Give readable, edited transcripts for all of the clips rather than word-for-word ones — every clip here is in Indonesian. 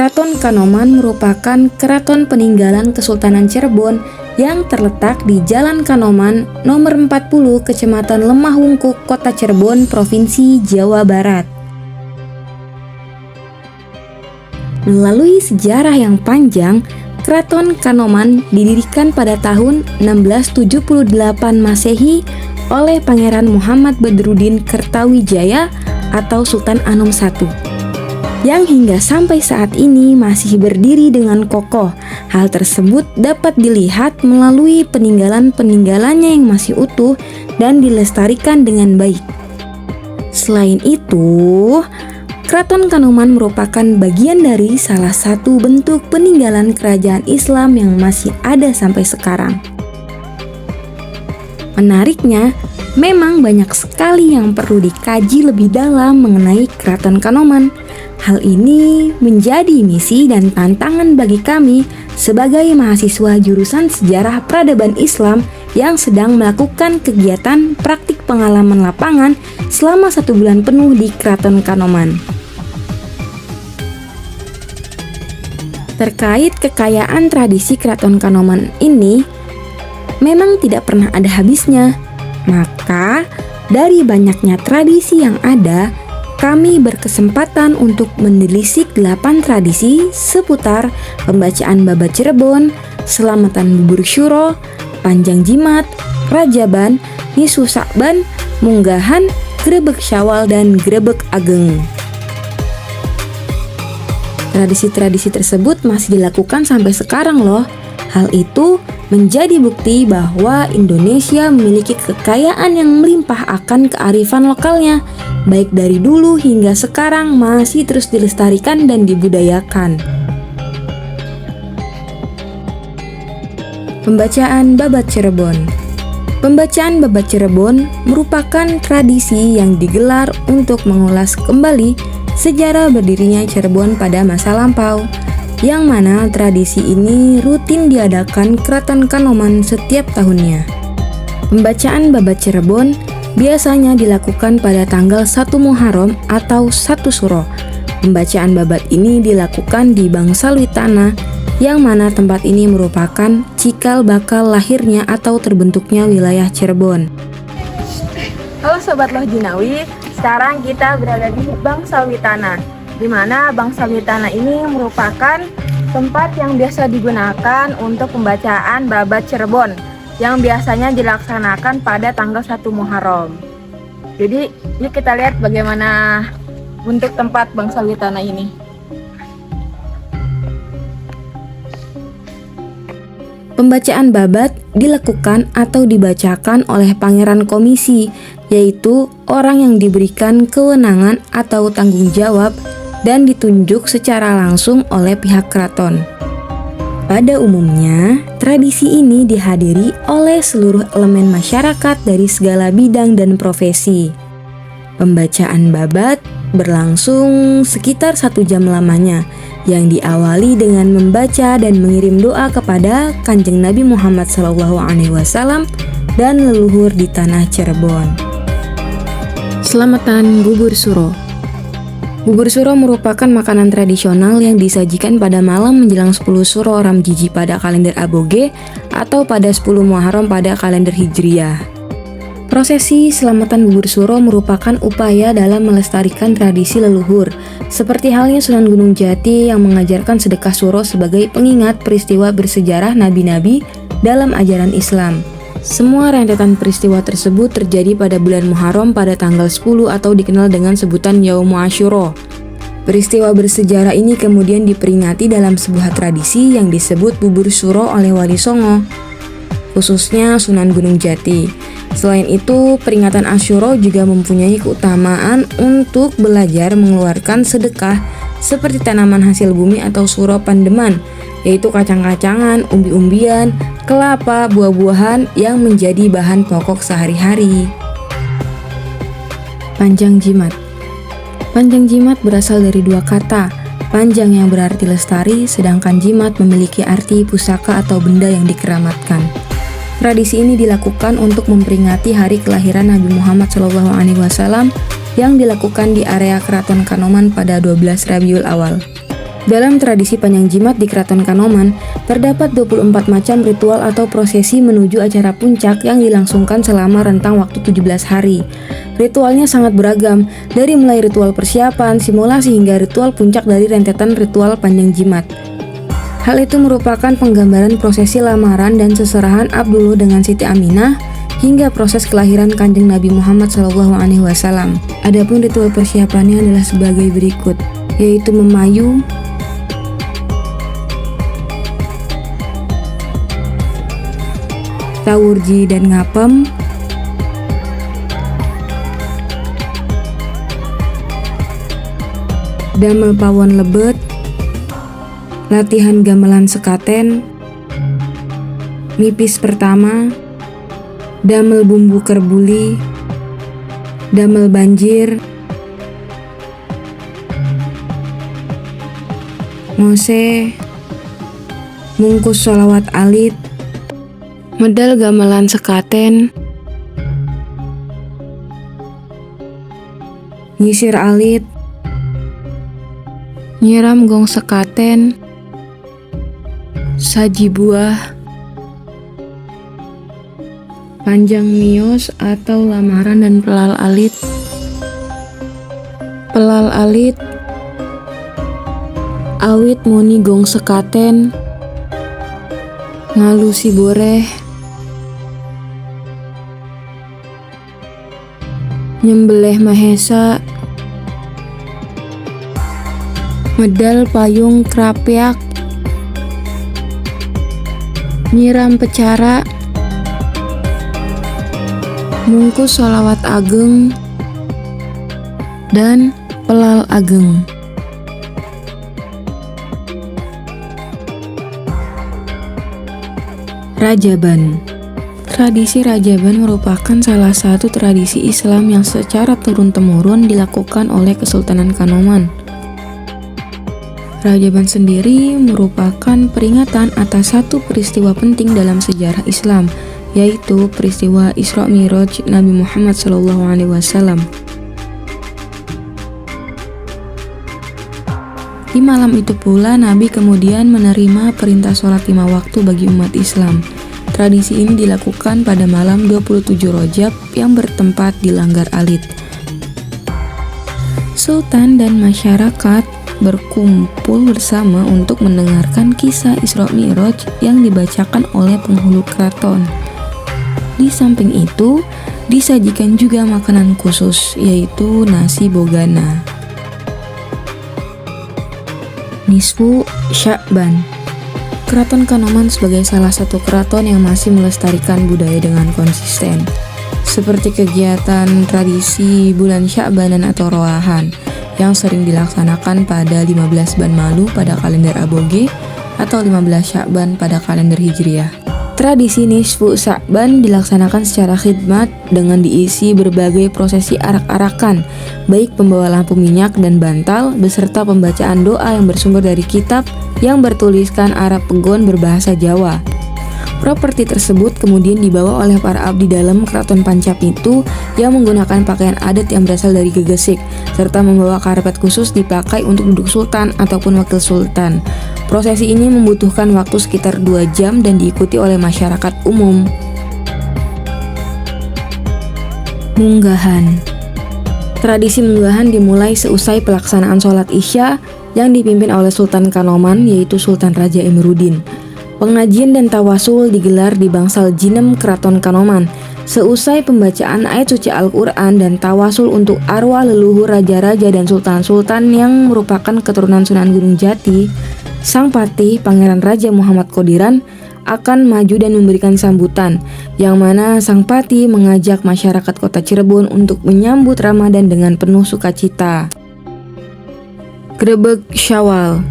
Keraton Kanoman merupakan keraton peninggalan Kesultanan Cirebon yang terletak di Jalan Kanoman nomor 40 Kecamatan Lemah Wungkuk, Kota Cirebon, Provinsi Jawa Barat. Melalui sejarah yang panjang, Keraton Kanoman didirikan pada tahun 1678 Masehi oleh Pangeran Muhammad Badruddin Kertawijaya atau Sultan Anom I, yang hingga sampai saat ini masih berdiri dengan kokoh. Hal tersebut dapat dilihat melalui peninggalan-peninggalannya yang masih utuh dan dilestarikan dengan baik. Selain itu, Keraton Kanoman merupakan bagian dari salah satu bentuk peninggalan kerajaan Islam yang masih ada sampai sekarang. Menariknya, memang banyak sekali yang perlu dikaji lebih dalam mengenai Keraton Kanoman. Hal ini menjadi misi dan tantangan bagi kami sebagai mahasiswa jurusan Sejarah Peradaban Islam yang sedang melakukan kegiatan praktik pengalaman lapangan selama 1 bulan penuh di Keraton Kanoman. Terkait kekayaan tradisi Keraton Kanoman ini, memang tidak pernah ada habisnya. Maka, dari banyaknya tradisi yang ada, kami berkesempatan untuk menelisik 8 tradisi seputar pembacaan Babat Cirebon, selamatan bubur syuro, panjang jimat, rajaban, nisu sakban, munggahan, grebek syawal, dan grebek ageng. Tradisi-tradisi tersebut masih dilakukan sampai sekarang loh. Hal itu menjadi bukti bahwa Indonesia memiliki kekayaan yang melimpah akan kearifan lokalnya, baik dari dulu hingga sekarang masih terus dilestarikan dan dibudayakan. Pembacaan Babat Cirebon. Pembacaan Babat Cirebon merupakan tradisi yang digelar untuk mengulas kembali sejarah berdirinya Cirebon pada masa lampau, yang mana tradisi ini rutin diadakan Keraton Kanoman setiap tahunnya. Pembacaan Babat Cirebon biasanya dilakukan pada tanggal 1 Muharram atau 1 Suro. Pembacaan Babat ini dilakukan di Bangsalwitana, yang mana tempat ini merupakan cikal bakal lahirnya atau terbentuknya wilayah Cirebon. Halo Sobat Loh Jinawi, sekarang kita berada di Bangsalwitana, di mana Bangsalwitana ini merupakan tempat yang biasa digunakan untuk pembacaan Babat Cirebon yang biasanya dilaksanakan pada tanggal 1 Muharram. Jadi, yuk kita lihat bagaimana bentuk tempat Bangsalwitana ini. Pembacaan Babat dilakukan atau dibacakan oleh Pangeran Komisi, yaitu orang yang diberikan kewenangan atau tanggung jawab dan ditunjuk secara langsung oleh pihak keraton. Pada umumnya, tradisi ini dihadiri oleh seluruh elemen masyarakat dari segala bidang dan profesi. Pembacaan Babat berlangsung sekitar 1 jam lamanya, yang diawali dengan membaca dan mengirim doa kepada Kanjeng Nabi Muhammad SAW dan leluhur di tanah Cirebon. Selamatan bubur suro. Bubur suro merupakan makanan tradisional yang disajikan pada malam menjelang 10 Suro Ramjiji pada kalender Aboge atau pada 10 Muharram pada kalender Hijriyah. Prosesi selamatan bubur suro merupakan upaya dalam melestarikan tradisi leluhur, seperti halnya Sunan Gunung Jati yang mengajarkan sedekah suro sebagai pengingat peristiwa bersejarah nabi-nabi dalam ajaran Islam. Semua rentetan peristiwa tersebut terjadi pada bulan Muharram pada tanggal 10 atau dikenal dengan sebutan Yaum Asyura. Peristiwa bersejarah ini kemudian diperingati dalam sebuah tradisi yang disebut bubur suro oleh Wali Songo, khususnya Sunan Gunung Jati. Selain itu, peringatan Asyura juga mempunyai keutamaan untuk belajar mengeluarkan sedekah seperti tanaman hasil bumi atau suro pandeman, yaitu kacang-kacangan, umbi-umbian, kelapa, buah-buahan yang menjadi bahan pokok sehari-hari. Panjang jimat. Panjang jimat berasal dari 2 kata, panjang yang berarti lestari, sedangkan jimat memiliki arti pusaka atau benda yang dikeramatkan. Tradisi ini dilakukan untuk memperingati hari kelahiran Nabi Muhammad SAW yang dilakukan di area Keraton Kanoman pada 12 Rabiul Awal. Dalam tradisi panjang jimat di Keraton Kanoman, terdapat 24 macam ritual atau prosesi menuju acara puncak yang dilangsungkan selama rentang waktu 17 hari. Ritualnya sangat beragam, dari mulai ritual persiapan, simulasi hingga ritual puncak dari rentetan ritual panjang jimat. Hal itu merupakan penggambaran prosesi lamaran dan seserahan Abdullah dengan Siti Aminah hingga proses kelahiran Kanjeng Nabi Muhammad SAW. Adapun ritual persiapannya adalah sebagai berikut, yaitu memayu, tawurji dan ngapem, damel pawon lebet, latihan gamelan sekaten, mipis pertama, damel bumbu kerbuli, damel banjir, ngose, mungkus sholawat alit, medal gamelan sekaten, nyisir alit, nyiram gong sekaten, saji buah, panjang mios atau lamaran dan pelal alit, awit muni gong sekaten, ngalusi boreh, nyembelih mahesa, medal payung krapyak, nyiram pecara, mungkus sholawat ageng, dan pelal ageng. Rajaban. Tradisi Rajaban merupakan salah satu tradisi Islam yang secara turun-temurun dilakukan oleh Kesultanan Kanoman. Rajaban sendiri merupakan peringatan atas satu peristiwa penting dalam sejarah Islam, yaitu peristiwa Isra Mi'raj Nabi Muhammad SAW. Di malam itu pula Nabi kemudian menerima perintah sholat 5 waktu bagi umat Islam. Tradisi ini dilakukan pada malam 27 Rajab yang bertempat di Langgar Alit. Sultan dan masyarakat berkumpul bersama untuk mendengarkan kisah Isra Mi'raj yang dibacakan oleh penghulu keraton. Di samping itu, disajikan juga makanan khusus, yaitu nasi bogana. Nisfu Sya'ban. Keraton Kanoman sebagai salah satu keraton yang masih melestarikan budaya dengan konsisten, seperti kegiatan tradisi bulan Sya'banan atau roahan yang sering dilaksanakan pada 15 Ban Malu pada kalender Aboge atau 15 Sya'ban pada kalender Hijriah. Tradisi Nisfu Sya'ban dilaksanakan secara khidmat dengan diisi berbagai prosesi arak-arakan, baik pembawa lampu minyak dan bantal, beserta pembacaan doa yang bersumber dari kitab yang bertuliskan Arab Pegon berbahasa Jawa. Properti tersebut kemudian dibawa oleh para abdi dalam Keraton Pancapitu yang menggunakan pakaian adat yang berasal dari Gegesik, serta membawa karpet khusus dipakai untuk duduk sultan ataupun wakil sultan. Prosesi ini membutuhkan waktu sekitar 2 jam dan diikuti oleh masyarakat umum. Munggahan. Tradisi munggahan dimulai seusai pelaksanaan sholat Isya yang dipimpin oleh Sultan Kanoman, yaitu Sultan Raja Emiruddin. Pengajian dan tawasul digelar di Bangsal Jinem Keraton Kanoman. Seusai pembacaan ayat suci Al-Quran dan tawasul untuk arwah leluhur raja-raja dan sultan-sultan yang merupakan keturunan Sunan Gunung Jati, Sang Patih Pangeran Raja Muhammad Qodiran akan maju dan memberikan sambutan, yang mana Sang Patih mengajak masyarakat kota Cirebon untuk menyambut Ramadan dengan penuh sukacita. Grebeg Syawal.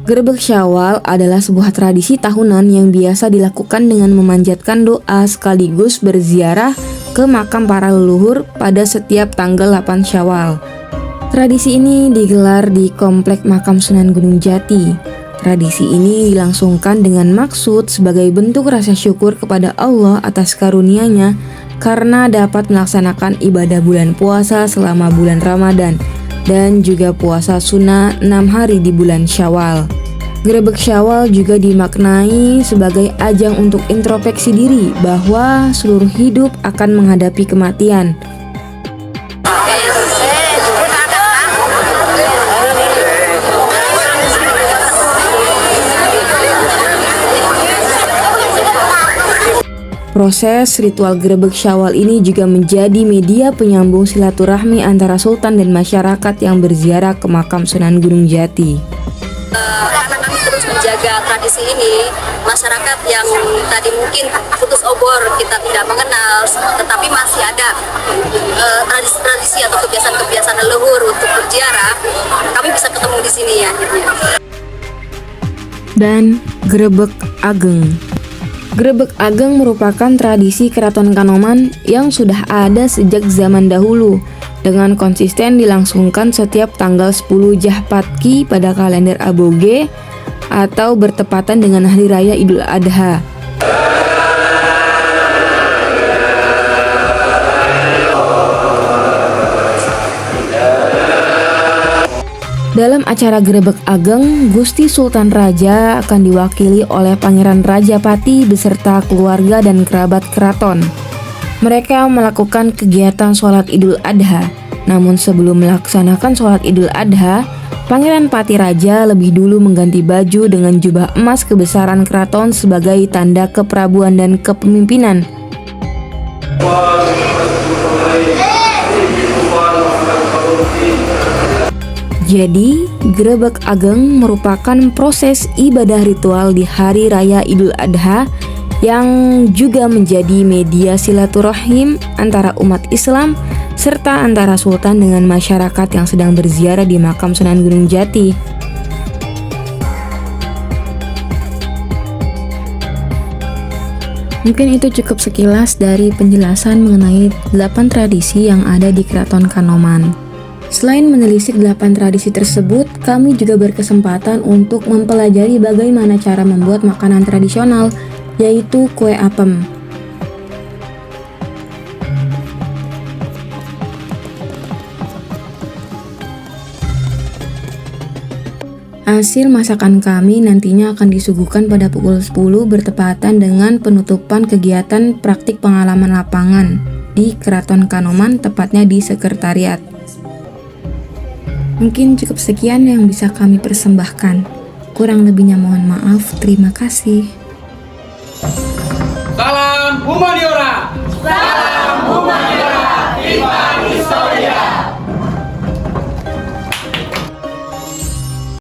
Grebeg Syawal adalah sebuah tradisi tahunan yang biasa dilakukan dengan memanjatkan doa sekaligus berziarah ke makam para leluhur pada setiap tanggal 8 Syawal. Tradisi ini digelar di Komplek Makam Sunan Gunung Jati. Tradisi ini dilangsungkan dengan maksud sebagai bentuk rasa syukur kepada Allah atas karunia-Nya karena dapat melaksanakan ibadah bulan puasa selama bulan Ramadan. dan juga puasa sunnah 6 hari di bulan Syawal. Grebek Syawal juga dimaknai sebagai ajang untuk introspeksi diri bahwa seluruh hidup akan menghadapi kematian. Proses ritual Grebek Syawal ini juga menjadi media penyambung silaturahmi antara sultan dan masyarakat yang berziarah ke makam Sunan Gunung Jati. Karena kami terus menjaga tradisi ini, masyarakat yang tadi mungkin putus obor kita tidak mengenal, tetapi masih ada tradisi-tradisi atau kebiasaan-kebiasaan leluhur untuk berziarah, kami bisa ketemu di sini ya. Dan Grebek Ageng. Grebek Ageng merupakan tradisi keraton Kanoman yang sudah ada sejak zaman dahulu, dengan konsisten dilangsungkan setiap tanggal 10 Jahpatki pada kalender Aboge atau bertepatan dengan Hari Raya Idul Adha. Dalam acara Grebek Ageng, Gusti Sultan Raja akan diwakili oleh Pangeran Rajapati beserta keluarga dan kerabat keraton. Mereka melakukan kegiatan sholat Idul Adha. Namun sebelum melaksanakan sholat Idul Adha, Pangeran Pati Raja lebih dulu mengganti baju dengan jubah emas kebesaran keraton sebagai tanda keprabuan dan kepemimpinan. Jadi, Grebek Ageng merupakan proses ibadah ritual di Hari Raya Idul Adha yang juga menjadi media silaturahim antara umat Islam serta antara sultan dengan masyarakat yang sedang berziarah di makam Sunan Gunung Jati. Mungkin itu cukup sekilas dari penjelasan mengenai 8 tradisi yang ada di Keraton Kanoman. Selain menelisik 8 tradisi tersebut, kami juga berkesempatan untuk mempelajari bagaimana cara membuat makanan tradisional, yaitu kue apem. Hasil masakan kami nantinya akan disuguhkan pada pukul 10 bertepatan dengan penutupan kegiatan praktik pengalaman lapangan di Keraton Kanoman, tepatnya di sekretariat. Mungkin cukup sekian yang bisa kami persembahkan. Kurang lebihnya mohon maaf. Terima kasih. Salam Humaniora. Salam